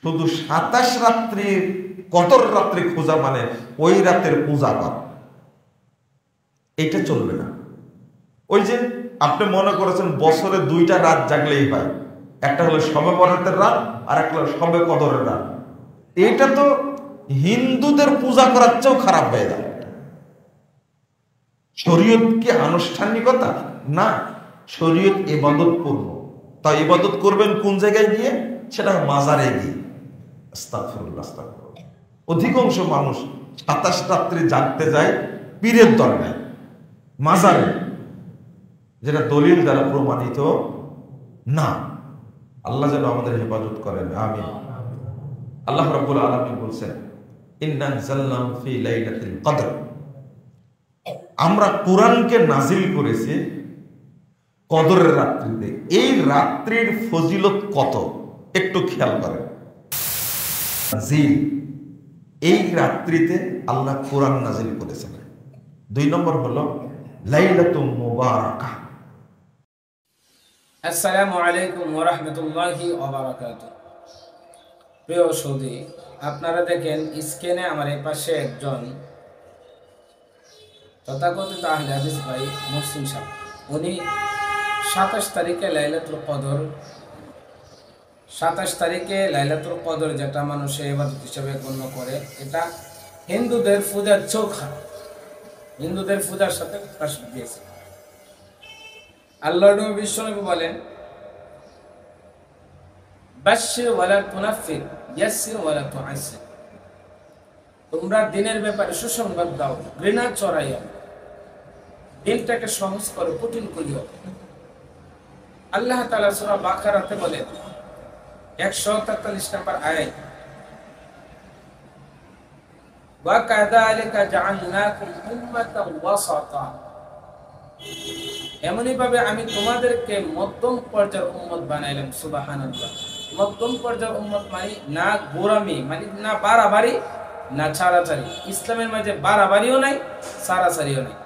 শুধু 27 রাত্রির কদর রাত্রি খোঁজা মানে ওই রাতের পূজা করা, এইটা চলবে না। ওই যে আপনি মনে করেছেন বছরে 2টা রাত জাগলেই হয়, একটা হলো শবে বরাতের রাত আর একটা হলো শবে কদরের রাত। এটা তো হিন্দুদের পূজা করার চেয়েও খারাপ হয়ে যায়। শরীয়ত কি আনুষ্ঠানিকতা না, শরীয়ত ইবাদত পূর্ণ। তাই ইবাদত করবেন কোন জায়গায় গিয়ে? সেটা মাজারে গিয়ে। আস্তাগফিরুল্লাহ, আস্তাগফিরুল্লাহ। অধিকাংশ মানুষ 27 রাত্রি জাগতে যায় পীরের দরগায়, মাজারে, যেটা দলিল দ্বারা প্রমাণিত না। আল্লাহ যেন আমাদের হেফাজত করেন, আমিন। আল্লাহ রাব্বুল আলামিন বলছেন, ইন্না আনজালনাহু ফি লাইলাতিল কদর, আমরা কোরআনকে নাজিল করেছি কদরের রাত্রিতে। এই রাত্রির ফজিলত কত একটু খেয়াল করেন। এই রাত্রিতে আল্লাহ কোরআন নাজিল করেছেন। 2 নম্বর হলো লাইলাতুল মুবারাকা। আসসালামু আলাইকুম ওয়া রাহমাতুল্লাহি ওয়া বারাকাতুহু। প্রিয় সৌদি, আপনারা দেখেন স্ক্রিনে আমার এই পাশে একজন তথাকথিত আহলে হাদিস ভাই মুহসিন সাহেব, উনি 27 তারিখে লাইলাতুল কদর, 27 তারিখে লাইলাতুল কদর যেটা মানুষের ইবাদত হিসেবে গণ্য করে, এটা হিন্দুদের পূজার চোখা, হিন্দুদের পূজার সাথে প্রকাশ দিয়েছে। আল্লাহর নবী বিশ্বনবী বলেন, বাশশির ওয়ালা তুনাফির, ইয়াসসির ওয়ালা তুআসসির, তোমরা দিনের ব্যাপারে সুসংবাদ দাও, ঘৃণা চড়াইও, দিনটাকে সহজ করো, কঠিন করিও। আল্লাহ তাআলা সূরা বাকারাতে বলেন 143 নম্বর আয়াত, ওয়া কাযালিকা জাআলনাকুম উম্মাতান ওয়াসাতা, এমনই ভাবে আমি তোমাদেরকে মধ্যম পর্যায়ের উম্মত বানাইলাম। সুবহানাল্লাহ। মধ্যম পর্যায়ের উম্মত মানে না গোরামি, মানে না বাড়াবাড়ি না ছাড়াছাড়ি। ইসলামের মাঝে বাড়াবাড়িও নাই, ছাড়াছাড়িও নাই।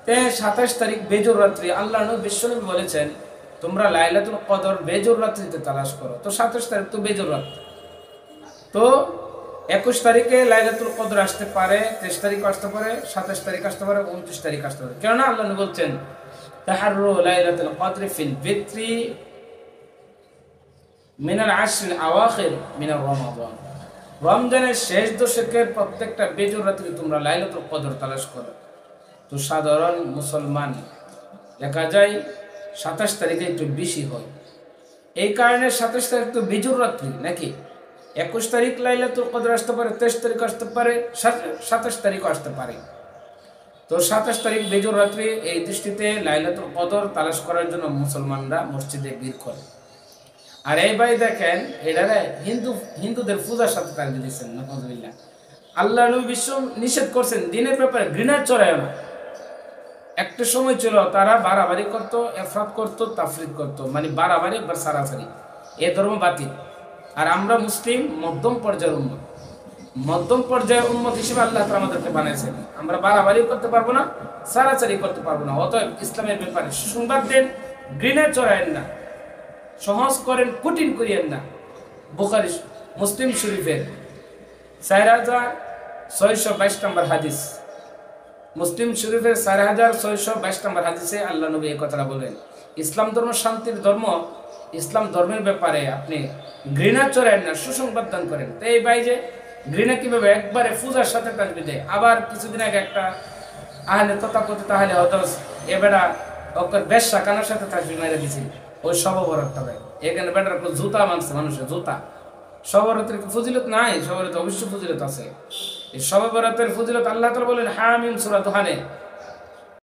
27 তারিখ বেজর রাত্রি, আল্লাহ নবী বিশ্বনবী বলেছেন তোমরা লাইলাতুল কদর বেজর রাত্রিতে তালাশ করো। তো 27 তারিখ তো বেজর রাত্রি, তো 21 তারিখে লাইলাতুল কদর আসতে পারে, 23 তারিখ আসতে পারে, 27 তারিখ আসতে পারে, 29 তারিখ আসতে পারে। কেননা আল্লাহ নবী বলছেন তাহাররু লাইলাতুল কদর ফিল বিত্রি মিনাল আশরিল আওয়াখির মিনার রমাদান, রমজানের শেষ দশকের প্রত্যেকটা বেজর রাত্রি তোমরা লাইলাতুল কদর তালাশ করো। তো সাধারণ মুসলমান দেখা যায় 27 তারিখে একটু বেশি হয়, এই কারণে 27 তারিখ তো বেজর রাত্রি নাকি, 21 তারিখ লাইলাতুল কদর আসতে পারে, 23 তারিখ আসতে পারে, 27 তারিখও আসতে পারে। তো 27 তারিখ বেজর রাত্রি, এই দৃষ্টিতে লাইলাতুল কদর তালাশ করার জন্য মুসলমানরা মসজিদে ভিড় করে। আর এই ভাই দেখেন এটারে হিন্দুদের পূজার সাথে তার দিয়েছেন, নাউযুবিল্লাহ। আল্লাহ নবী বিশ্ব নিষেধ করছেন দিনের ব্যাপারে ঘৃণা চড়ায় না। একটা সময় ছিল তারা বাড়াবাড়ি করতো, এফরাত করতো, তাফরিদ করতো, মানে বাড়াবাড়ি একবার সারাসারি, এ ধর্ম বাতিল। আর আমরা মুসলিম মধ্যম পর্যায়ের উম্মত, মধ্যম পর্যায়ের উম্মত হিসেবে আল্লাহ তাআলা আমাদেরকে বানিয়েছেন। আমরা বাড়াবাড়ি করতে পারবো না, সারাসারি করতে পারবো না। অতএব ইসলামের ব্যাপারে সুসংবাদ দেন, ঘৃণা চড়ায়েন না, সহজ করেন, কঠিন করিয়েন না। বুখারী মুসলিম শরীফের 4622 নম্বর হাদিস, মুসলিম শরীফের 4622 নম্বর হাদিসে আল্লাহ নবী এই কথাটা বলেন, ইসলাম ধর্ম শান্তির ধর্ম, ইসলাম ধর্মের ব্যাপারে আপনি ঘৃণা চড়ায়েন না, সুসংবাদ দান করেন। তো এই ভাই যে ঘৃণা কিভাবে একবারে পূজার সাথে তাসবিহ দেয়। আবার কিছুদিন আগে একটা আহলে তথাকথিত আহলে হদস এবেড়া ওকে বেশ্যা কানার সাথে তাসবিহ মেরে দিয়েছিল ওই শববরাতটা ভাই। এখানে বেটার জুতা মানছে মানুষের, জুতা। শববরাতের ফজিলত নাই? শববরাত অবশ্যই ফজিলত আছে। এই শববরাতের ফজিলত আল্লাহ তাআলা বলেন হামিম সূরা দুহানে